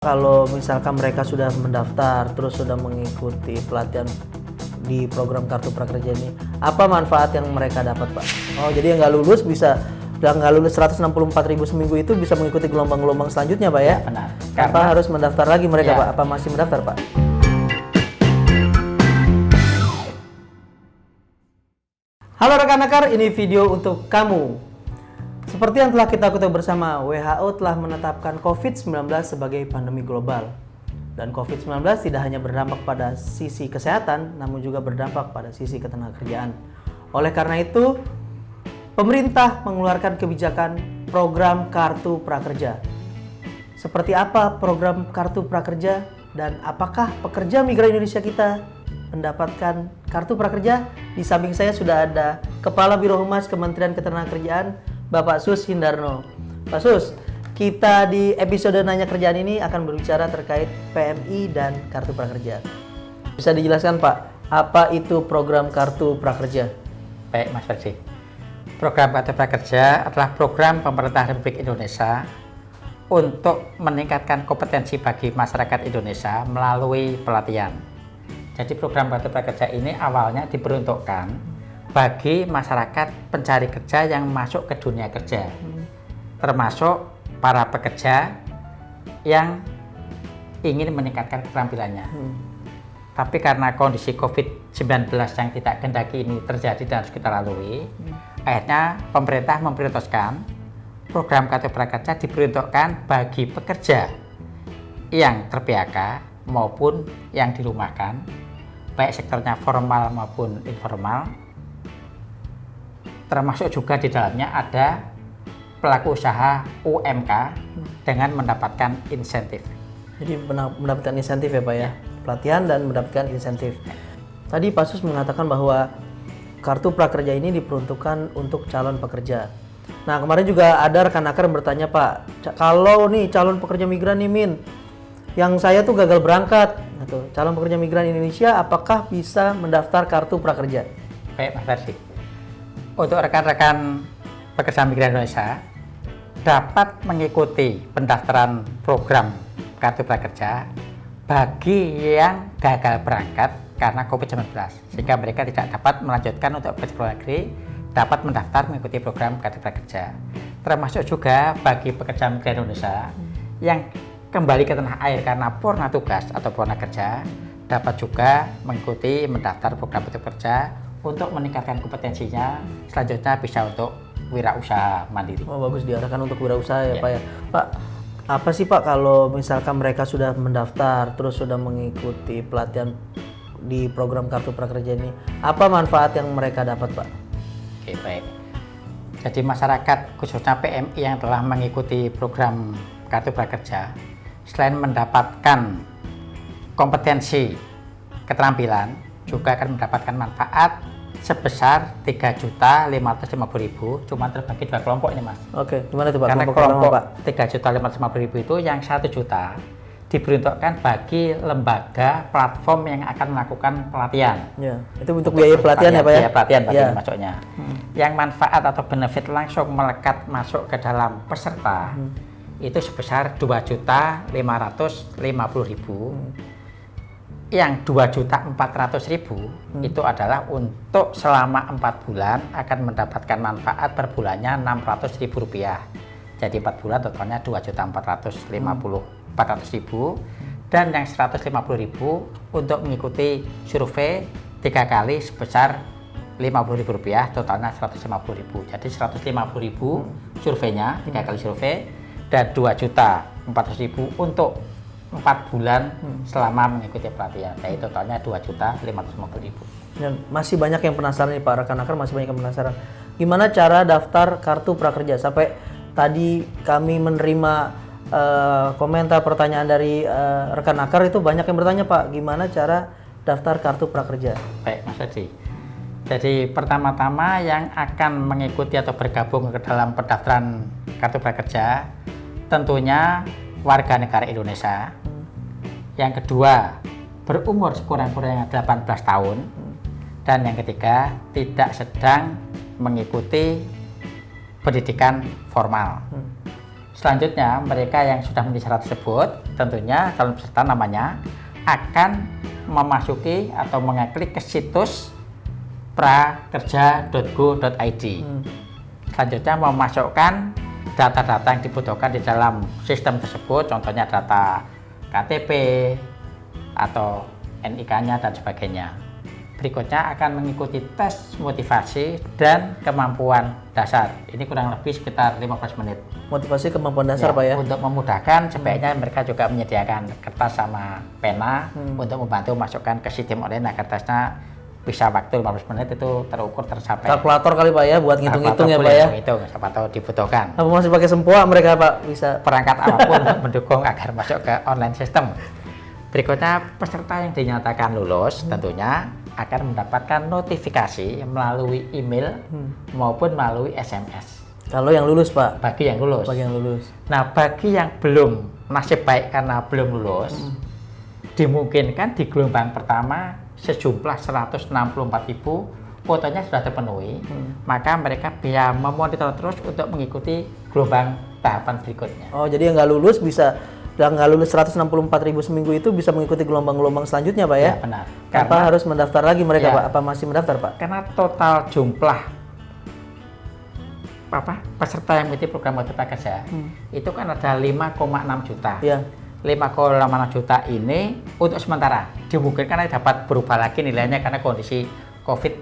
Kalau misalkan mereka sudah mendaftar, terus sudah mengikuti pelatihan di program Kartu Prakerja ini, apa manfaat yang mereka dapat, Pak? Oh, jadi yang nggak lulus bisa, yang nggak lulus 164.000 seminggu itu bisa mengikuti gelombang-gelombang selanjutnya, Pak ya? Benar. Apa harus mendaftar lagi mereka, Ya. Pak? Apa masih mendaftar, Pak? Halo rekan-rekan, ini video untuk kamu. Seperti yang telah kita ketahui bersama, WHO telah menetapkan COVID-19 sebagai pandemi global. Dan COVID-19 tidak hanya berdampak pada sisi kesehatan, namun juga berdampak pada sisi ketenagakerjaan. Oleh karena itu, pemerintah mengeluarkan kebijakan program Kartu Prakerja. Seperti apa program Kartu Prakerja dan apakah pekerja migran Indonesia kita mendapatkan Kartu Prakerja? Di samping saya sudah ada Kepala Biro Humas Kementerian Ketenagakerjaan, Bapak Sus Hindarno. Pak Sus, kita di episode Nanya Kerjaan ini akan berbicara terkait PMI dan Kartu Prakerja. Bisa dijelaskan, Pak, apa itu program Kartu Prakerja? Baik, Mas Ferdi. Program Kartu Prakerja adalah program pemerintah Republik Indonesia untuk meningkatkan kompetensi bagi masyarakat Indonesia melalui pelatihan. Jadi program Kartu Prakerja ini awalnya diperuntukkan bagi masyarakat pencari kerja yang masuk ke dunia kerja, termasuk para pekerja yang ingin meningkatkan keterampilannya. Tapi karena kondisi COVID-19 yang tidak kehendaki ini terjadi dan harus kita lalui, akhirnya pemerintah memprioritaskan program Kartu Prakerja diperuntukkan bagi pekerja yang ter-PHK maupun yang dirumahkan, baik sektornya formal maupun informal. Termasuk juga di dalamnya ada pelaku usaha UMK dengan mendapatkan insentif. Jadi mendapatkan insentif ya, Pak ya? Pelatihan dan mendapatkan insentif. Tadi Pak Sus mengatakan bahwa Kartu Prakerja ini diperuntukkan untuk calon pekerja. Nah, kemarin juga ada rekan-rekan yang bertanya, Pak, kalau nih calon pekerja migran nih, Min, yang saya tuh gagal berangkat, gitu. Calon pekerja migran Indonesia, apakah bisa mendaftar Kartu Prakerja? Baik, Mas Ferdi. Untuk rekan-rekan pekerja migran Indonesia dapat mengikuti pendaftaran program Kartu Prakerja bagi yang gagal berangkat karena COVID-19, sehingga mereka tidak dapat melanjutkan untuk bekerja di luar negeri, dapat mendaftar mengikuti program Kartu Prakerja. Termasuk juga bagi pekerja migran Indonesia yang kembali ke tanah air karena purna tugas atau purna kerja, dapat juga mengikuti mendaftar program Kartu Prakerja untuk meningkatkan kompetensinya, selanjutnya bisa untuk wirausaha mandiri. Oh, bagus, diarahkan untuk wirausaha ya, Ya. Pak ya. Pak, apa sih Pak kalau misalkan mereka sudah mendaftar terus sudah mengikuti pelatihan di program Kartu Prakerja ini, apa manfaat yang mereka dapat, Pak? Oke, baik. Jadi masyarakat khususnya PMI yang telah mengikuti program Kartu Prakerja, selain mendapatkan kompetensi keterampilan, juga akan mendapatkan manfaat sebesar 3.550.000, cuma terbagi dua kelompok ini, Mas. Oke, gimana itu, Pak? Karena Kelompok kelompok Pak? 3.550.000 itu yang 1 juta diperuntukkan bagi lembaga platform yang akan melakukan pelatihan. Ya, itu untuk biaya pelatihan ya, Pak ya? Biaya pelatihan bagi Ya. masuknya. Yang manfaat atau benefit langsung melekat masuk ke dalam peserta itu sebesar 2.550.000. Yang 2.400.000 itu adalah untuk selama 4 bulan akan mendapatkan manfaat per bulannya Rp600.000. Jadi 4 bulan totalnya 2.450.000. Dan yang 150.000 untuk mengikuti survei 3 kali sebesar Rp50.000, totalnya 150.000. Jadi 150.000 surveinya 3 kali survei, dan 2.400.000 untuk 4 bulan selama mengikuti pelatihan. Jadi totalnya 2.550.000. Dan masih banyak yang penasaran nih, Pak, rekan-rekan masih banyak yang penasaran. Gimana cara daftar Kartu Prakerja? Sampai tadi kami menerima komentar pertanyaan dari rekan akar itu banyak yang bertanya, Pak, gimana cara daftar Kartu Prakerja? Baik, Mas Ferdi. Jadi pertama-tama yang akan mengikuti atau bergabung ke dalam pendaftaran Kartu Prakerja tentunya warga negara Indonesia. Yang kedua, berumur sekurang-kurangnya 18 tahun. Dan yang ketiga, tidak sedang mengikuti pendidikan formal. Selanjutnya, mereka yang sudah memenuhi syarat tersebut tentunya calon peserta namanya akan memasuki atau mengeklik ke situs prakerja.go.id. Selanjutnya memasukkan data-data yang dibutuhkan di dalam sistem tersebut, contohnya data KTP atau NIK-nya dan sebagainya. Berikutnya akan mengikuti tes motivasi dan kemampuan dasar. Ini kurang lebih sekitar 15 menit. Motivasi kemampuan dasar Pak ya? Untuk memudahkan, sebaiknya mereka juga menyediakan kertas sama pena untuk membantu masukkan ke sistem online. Nah, kertasnya bisa waktu 15 menit itu terukur tercapai. Kalkulator kali Pak ya buat ngitung-ngitung ya Pak ya? Ngitung, siapa tahu dibutuhkan. Apa masih pakai sempoa mereka Pak bisa? Perangkat apapun untuk mendukung agar masuk ke online system. Berikutnya, peserta yang dinyatakan lulus tentunya akan mendapatkan notifikasi melalui email maupun melalui SMS. Kalau yang lulus Pak? Bagi yang lulus. Bagi yang lulus. Nah, bagi yang belum nasib baik karena belum lulus, dimungkinkan di gelombang pertama sejumlah 164.000 kuotanya sudah terpenuhi, maka mereka bisa memonitor terus untuk mengikuti gelombang tahapan berikutnya. Oh, jadi yang nggak lulus bisa, yang nggak lulus 164.000 seminggu itu bisa mengikuti gelombang-gelombang selanjutnya Pak ya? Ya, benar. Tanpa harus mendaftar lagi mereka Ya. Pak? Apa masih mendaftar Pak? Karena total jumlah peserta yang mengikuti program Kartu Prakerja itu kan ada 5,6 juta. Iya. 5,6 juta ini untuk sementara dimungkinkan dapat berubah lagi nilainya karena kondisi COVID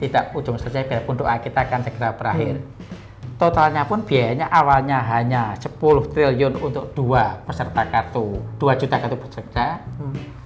tidak ujung selesai, biarpun doa kita akan segera berakhir. Totalnya pun biayanya awalnya hanya 10 triliun untuk 2 peserta kartu, 2 juta kartu peserta,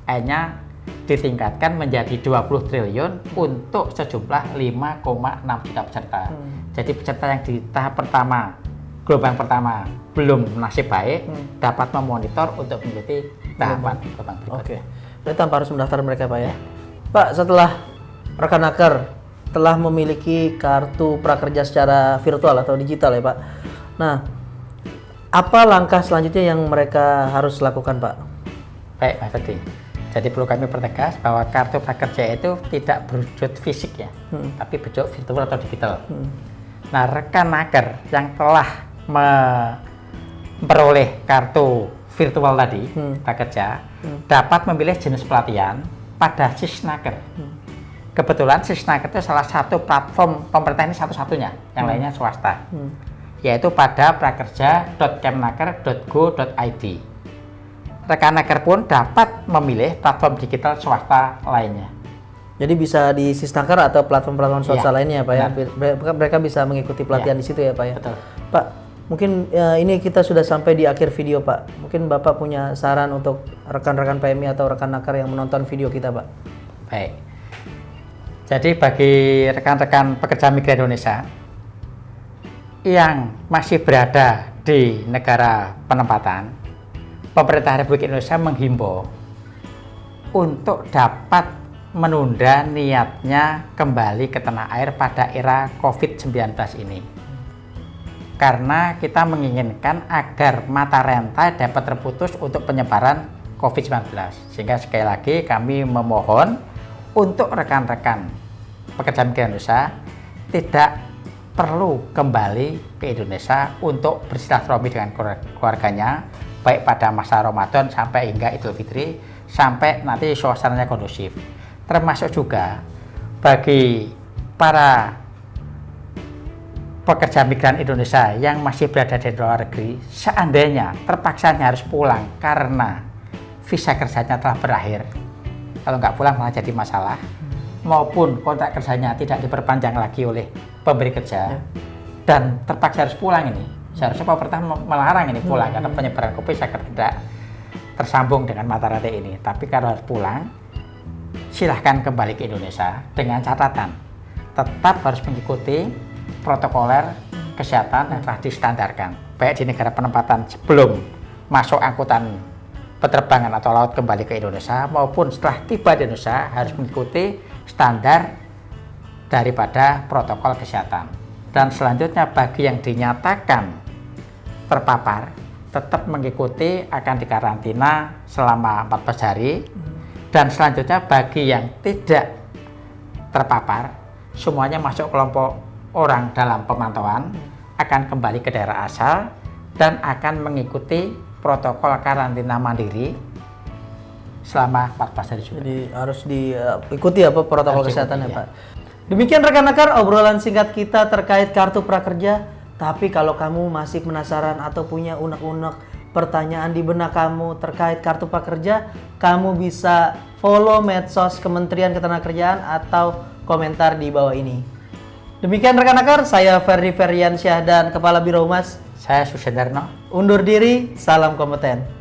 akhirnya ditingkatkan menjadi 20 triliun untuk sejumlah 5,6 juta peserta. Jadi peserta yang di tahap pertama, gelombang pertama belum nasib baik, dapat memonitor untuk mengikuti tahapan gelombang berikutnya. Oke. Berarti tanpa harus mendaftar mereka Pak ya? Pak, setelah Rekanaker telah memiliki kartu prakerja secara virtual atau digital ya Pak. Nah, apa langkah selanjutnya yang mereka harus lakukan Pak? Baik Mas Ferdi. Jadi perlu kami pertegas bahwa kartu prakerja itu tidak berwujud fisik ya, tapi berwujud virtual atau digital. Nah, Rekanaker yang telah memperoleh kartu virtual tadi, prakerja, dapat memilih jenis pelatihan pada Sisnaker. Kebetulan Sisnaker itu salah satu platform pemerintah, ini satu-satunya, yang lainnya swasta, yaitu pada prakerja.kemnaker.go.id. Rekanaker pun dapat memilih platform digital swasta lainnya. Jadi bisa di Sisnaker atau platform-platform swasta lainnya ya Pak ya? Mereka bisa mengikuti pelatihan di situ ya Pak ya? Betul. Pak, mungkin ini kita sudah sampai di akhir video Pak. Mungkin Bapak punya saran untuk rekan-rekan PMI atau Rekanaker yang menonton video kita Pak? Baik. Jadi bagi rekan-rekan pekerja migran Indonesia yang masih berada di negara penempatan, pemerintah Republik Indonesia menghimbau untuk dapat menunda niatnya kembali ke tanah air pada era COVID-19 ini. Karena kita menginginkan agar mata rantai dapat terputus untuk penyebaran COVID-19. Sehingga sekali lagi kami memohon untuk rekan-rekan pekerja migran Indonesia tidak perlu kembali ke Indonesia untuk bersilaturahmi dengan keluarganya, baik pada masa Ramadan sampai hingga Idul Fitri, sampai nanti suasananya kondusif. Termasuk juga bagi para pekerja migran Indonesia yang masih berada di luar negeri, seandainya terpaksanya harus pulang karena visa kerjanya telah berakhir, kalau nggak pulang malah jadi masalah, maupun kontrak kerjanya tidak diperpanjang lagi oleh pemberi kerja, dan terpaksa harus pulang ini, seharusnya pemerintah melarang ini pulang karena penyebaran COVID tidak tersambung dengan mata rantai ini. Tapi kalau harus pulang, silahkan kembali ke Indonesia dengan catatan tetap harus mengikuti protokoler kesehatan yang telah distandarkan, baik di negara penempatan sebelum masuk angkutan penerbangan atau laut kembali ke Indonesia, maupun setelah tiba di Indonesia harus mengikuti standar daripada protokol kesehatan. Dan selanjutnya bagi yang dinyatakan terpapar, tetap mengikuti akan dikarantina selama 14 hari. Dan selanjutnya bagi yang tidak terpapar, semuanya masuk kelompok orang dalam pemantauan, akan kembali ke daerah asal dan akan mengikuti protokol karantina mandiri selama 14 hari juga. Jadi harus diikuti apa protokol Harus kesehatan ya diikuti, Pak. Demikian rekan Nakar obrolan singkat kita terkait kartu prakerja. Tapi kalau kamu masih penasaran atau punya unek-unek pertanyaan di benak kamu terkait kartu prakerja, kamu bisa follow medsos Kementerian Ketenagakerjaan atau komentar di bawah ini. Demikian rekan Nakar, saya Ferdi Feriansyah dan Kepala Biro Humas. Saya Susendarno. Undur diri, salam kompeten.